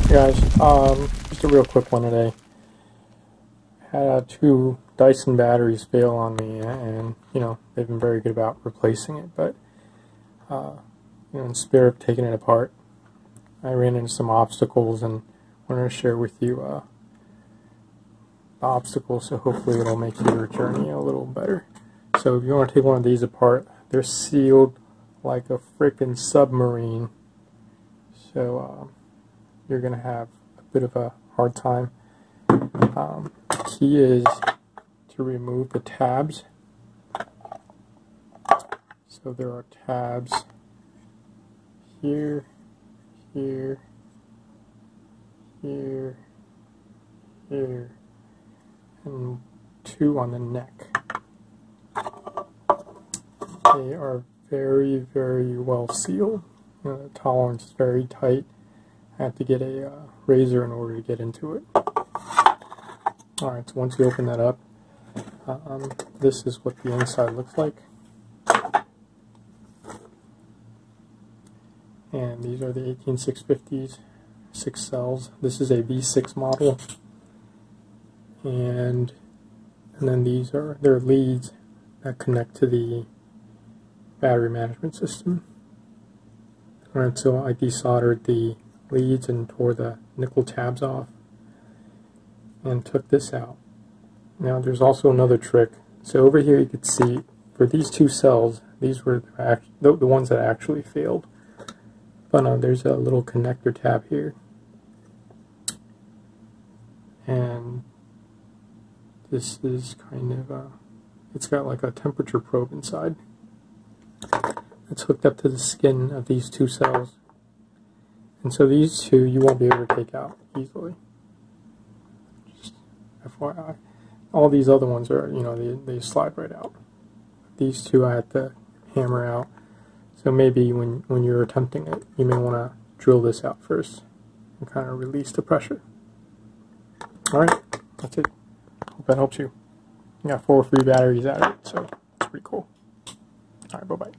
Hey guys, just a real quick one today. Had two Dyson batteries fail on me, and they've been very good about replacing it. But in spirit of taking it apart, I ran into some obstacles, and wanted to share with you the obstacles. So hopefully it'll make your journey a little better. So if you want to take one of these apart, they're sealed like a freaking submarine. So you're going to have a bit of a hard time. The key is to remove the tabs. So there are tabs here, here, here, here, and two on the neck. They are very, very well sealed. The tolerance is very tight. I have to get a razor in order to get into it. Alright, so once you open that up, this is what the inside looks like. And these are the 18650s, 6 cells. This is a V6 model. And then these are their leads that connect to the battery management system. Alright, so I desoldered the leads and tore the nickel tabs off and took this out. Now there's also another trick. So over here you can see for these two cells, these were the ones that actually failed. But there's a little connector tab here, and this is kind of it's got like a temperature probe inside. It's hooked up to the skin of these two cells. And so these two you won't be able to take out easily. Just FYI. All these other ones are, they slide right out. These two I had to hammer out. So maybe when you're attempting it, you may want to drill this out first and kind of release the pressure. Alright, that's it. Hope that helps you. You got 4 free batteries out of it, so it's pretty cool. Alright, bye-bye.